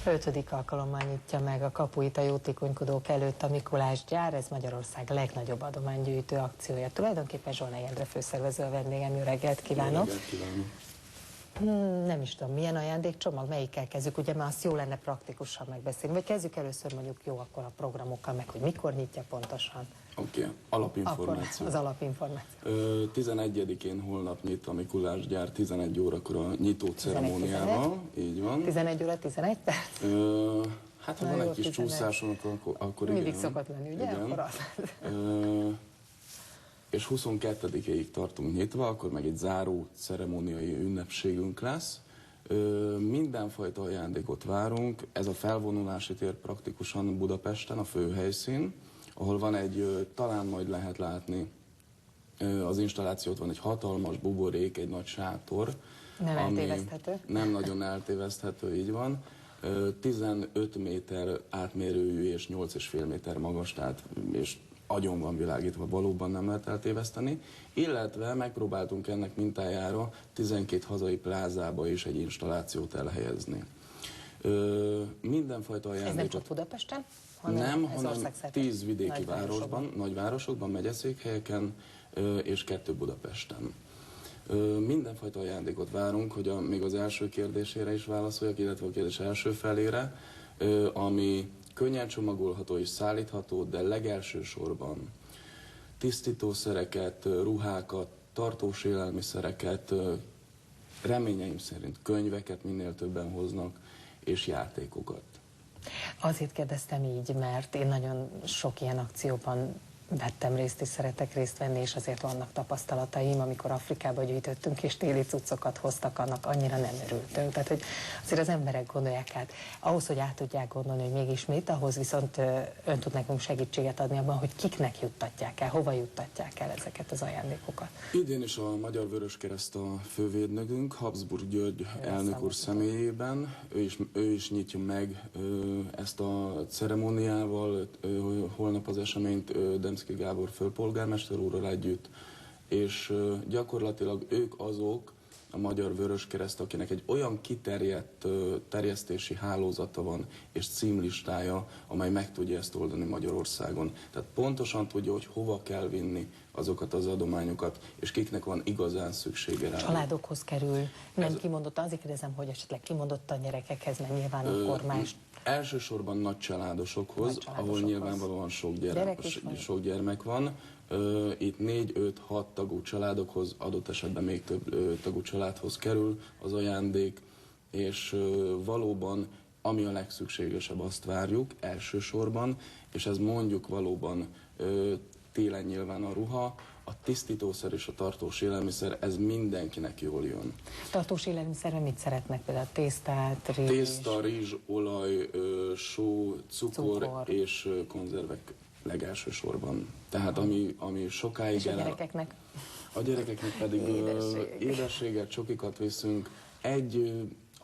5. alkalommal nyitja meg a kapuit a jótékonykodók előtt a Mikulás gyár, ez Magyarország legnagyobb adománygyűjtő akciója. Tulajdonképpen Zsolnay Endre főszervező a vendégem, jó reggelt kívánok! Jó reggelt kívánok! Nem is tudom, milyen ajándékcsomag, melyikkel kezdjük, ugye már azt jó lenne praktikusan megbeszélni, vagy kezdjük először mondjuk jó akkor a programokkal, meg hogy mikor nyitja pontosan. Oké, alapinformáció. Akkor az alapinformáció. 11-én holnap nyit a Mikulás gyár 11 órakor a nyitó ceremóniával, így van. 11 óra 11 perc? Hát ha van egy kis csúszáson, akkor igen. Mindig szokott lenni, ugye? Igen. Akkor az. És 22-ig tartunk nyitva, akkor meg egy záró ceremóniai ünnepségünk lesz. Mindenfajta ajándékot várunk, ez a felvonulási tér praktikusan Budapesten, a főhelyszín, ahol van egy, talán majd lehet látni az installációt, van egy hatalmas buborék, egy nagy sátor. Nem eltéveszthető? Nem nagyon eltéveszthető, így van. 15 méter átmérőjű és 8,5 méter magas, tehát és agyon van világítva, valóban nem lehet eltéveszteni, illetve megpróbáltunk ennek mintájára 12 hazai plázába is egy installációt elhelyezni. Mindenfajta ajándékot... Ez nem csak Budapesten? Nem, hanem 10 vidéki városban, nagyvárosokban, megyeszékhelyeken és 2 Budapesten. Mindenfajta ajándékot várunk, hogy még az első kérdésére is válaszoljak, illetve a kérdés első felére, ami könnyen csomagolható és szállítható, de legelső sorban tisztítószereket, ruhákat, tartós élelmiszereket, reményeim szerint könyveket minél többen hoznak, és játékokat. Azért kérdeztem így, mert én nagyon sok ilyen akcióban vettem részt, és szeretek részt venni, és azért vannak tapasztalataim, amikor Afrikába gyűjtöttünk, és téli cuccokat hoztak, annak annyira nem örültünk. Tehát, hogy azért az emberek gondolják át. Ahhoz, hogy át tudják gondolni, hogy mégis mit, ahhoz viszont ön tud nekünk segítséget adni abban, hogy kiknek juttatják el, hova juttatják el ezeket az ajándékokat. Idén is a Magyar Vöröskereszt a fővédnökünk, Habsburg György elnök úr személyében. Ő is nyitja meg ezt a ceremóniával, holnap az eseményt Demszky Gábor főpolgármester úrral együtt, és gyakorlatilag ők azok, a Magyar Vöröskereszt, akinek egy olyan kiterjedt terjesztési hálózata van és címlistája, amely meg tudja ezt oldani Magyarországon. Tehát pontosan tudja, hogy hova kell vinni azokat az adományokat, és kiknek van igazán szüksége rá. Családokhoz kerül, nem kimondottan, azért kérdezem, hogy esetleg kimondottan gyerekekhez, mert nyilván akkor más. Elsősorban nagy családosokhoz, ahol nyilvánvalóan sok gyermek van. Itt 4-5-6 tagú családokhoz, adott esetben még több tagú családhoz kerül az ajándék, és valóban ami a legszükségesebb, azt várjuk elsősorban, és ez mondjuk valóban télen nyilván a ruha, a tisztítószer és a tartós élelmiszer, ez mindenkinek jól jön. Tartós élelmiszerre mit szeretnek? Például tésztát, rizs? Tészta, rizs, olaj, só, cukor és konzervek legelső sorban. Tehát ami sokáig... És a gyerekeknek? A gyerekeknek pedig édességet, csokikat viszünk.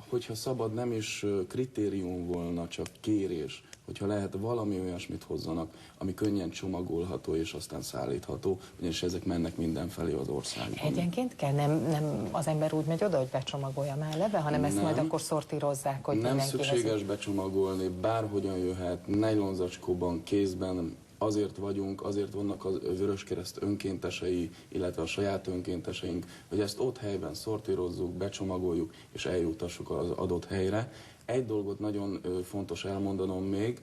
Hogyha szabad, nem is kritérium volna, csak kérés, hogyha lehet valami olyasmit hozzanak, ami könnyen csomagolható és aztán szállítható, ugyanis ezek mennek mindenfelé az országban. Egyenként kell? Nem az ember úgy megy oda, hogy becsomagolja már eleve, hanem ezt majd akkor szortírozzák, hogy nem szükséges becsomagolni, bárhogyan jöhet, nejlonzacskóban, kézben. Azért vagyunk, azért vannak a Vöröskereszt önkéntesei, illetve a saját önkénteseink, hogy ezt ott helyben szortírozzuk, becsomagoljuk és eljutassuk az adott helyre. Egy dolgot nagyon fontos elmondanom még,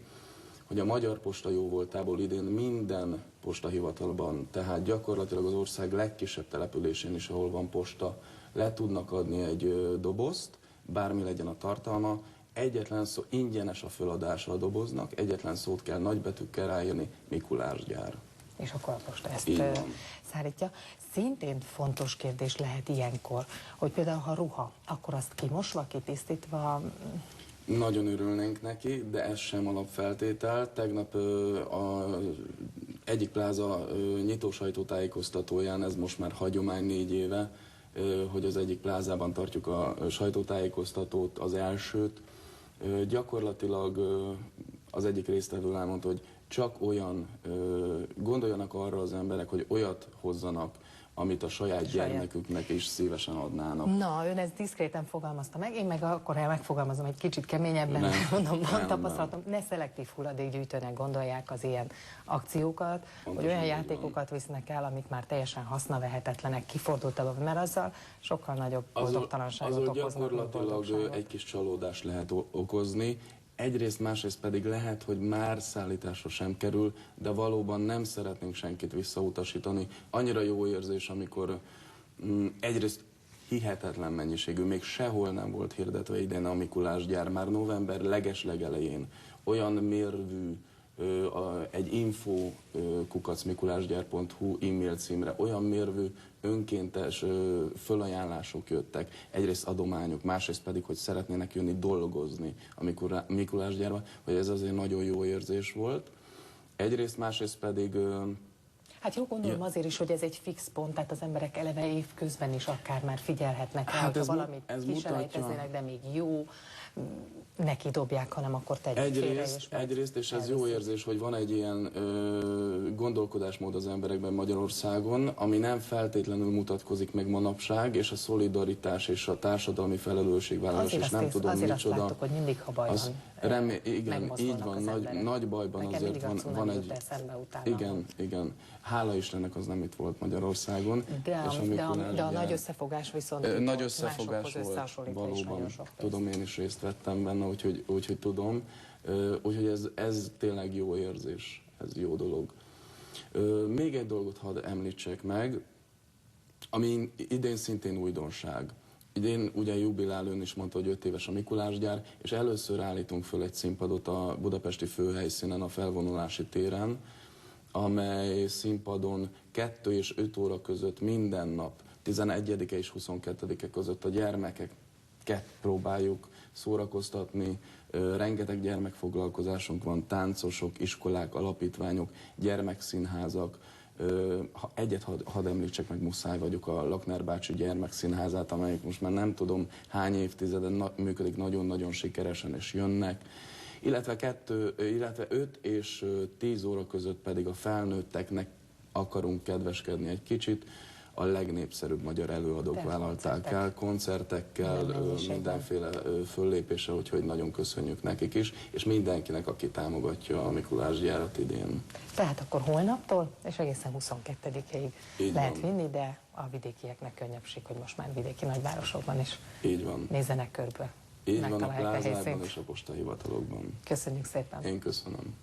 hogy a Magyar Posta jóvoltából idén minden postahivatalban, tehát gyakorlatilag az ország legkisebb településén is, ahol van posta, le tudnak adni egy dobozt, bármi legyen a tartalma. Egyetlen szó, ingyenes a föladása a doboznak, egyetlen szót kell nagybetűkkel ráírni, Mikulás gyár. És akkor a posta ezt szállítja. Szintén fontos kérdés lehet ilyenkor, hogy például ha ruha, akkor azt kimosva, kitisztítva... Nagyon örülnénk neki, de ez sem alapfeltétel. Tegnap egyik pláza nyitó sajtótájékoztatóján, ez most már hagyomány 4 éve, hogy az egyik plázában tartjuk a sajtótájékoztatót, az elsőt. Gyakorlatilag az egyik résztvevő elmondta, hogy csak olyan, gondoljanak arra az emberek, hogy olyat hozzanak, amit a saját gyermeküknek is szívesen adnának. Na, ön ezt diszkréten fogalmazta meg, én meg akkor megfogalmazom egy kicsit keményebben, mondom, van tapasztalatom, ne szelektív hulladékgyűjtőnek gondolják az ilyen akciókat, Pontosan hogy olyan így játékokat visznek el, amik már teljesen hasznavehetetlenek, kifordultabbak, mert azzal sokkal nagyobb boldogtalanságot okoznak. Gyakorlatilag egy kis csalódást lehet okozni. Egyrészt, másrészt pedig lehet, hogy már szállításra sem kerül, de valóban nem szeretnénk senkit visszautasítani. Annyira jó érzés, amikor egyrészt hihetetlen mennyiségű, még sehol nem volt hirdetve idén a Mikulás gyár, már november legelején olyan mérvű, egy info kukacmikulásgyár.hu e-mail címre olyan mérvű önkéntes fölajánlások jöttek, egyrészt adományok, másrészt pedig, hogy szeretnének jönni dolgozni a Mikulásgyárba, hogy ez azért nagyon jó érzés volt. Egyrészt, másrészt pedig... Hát jó, gondolom azért is, hogy ez egy fix pont, tehát az emberek eleve évközben is akár már figyelhetnek rá, hogyha valamit kiselejteznének, de még jó, neki dobják, hanem akkor tegyék félre. Egyrészt, és ez jó érzés, hogy van egy ilyen gondolkodásmód az emberekben Magyarországon, ami nem feltétlenül mutatkozik meg manapság, és a szolidaritás és a társadalmi felelősségvállalás, és nem tudom azért micsoda. Azt láttuk, hogy mindig, ha baj van, igen, így van, nagy bajban nekem azért van egy... Igen. Hála Istennek az nem itt volt Magyarországon. De a nagy összefogás viszont nagy összefogás volt, valóban. Tudom, én is részt vettem benne, úgyhogy tudom. Úgyhogy ez tényleg jó érzés, ez jó dolog. Még egy dolgot hadd említsek meg, ami idén szintén újdonság. Idén ugye jubilál, ön is mondta, hogy 5 éves a Mikulásgyár, és először állítunk föl egy színpadot a budapesti főhelyszínen, a Felvonulási téren, amely színpadon 2 és 5 óra között minden nap, 11-e és 22-e között a gyermekeket próbáljuk szórakoztatni. Rengeteg gyermekfoglalkozásunk van, táncosok, iskolák, alapítványok, gyermekszínházak. Egyet hadd említsek meg, muszáj vagyok, a Lakner bácsi gyermekszínházát, amelyik most már nem tudom hány évtizeden működik, nagyon-nagyon sikeresen, és jönnek. Illetve 5 és 10 óra között pedig a felnőtteknek akarunk kedveskedni egy kicsit. A legnépszerűbb magyar előadók vállalták el, koncertekkel, mindenféle föllépéssel, úgyhogy nagyon köszönjük nekik is, és mindenkinek, aki támogatja a Mikulásgyárat idén. Tehát akkor holnaptól, és egészen 22-ig lehet vinni, de a vidékieknek könnyebbség, hogy most már vidéki nagyvárosokban is nézzenek körbe. Így van, a plázában és a postahivatalokban. Köszönjük szépen. Én köszönöm.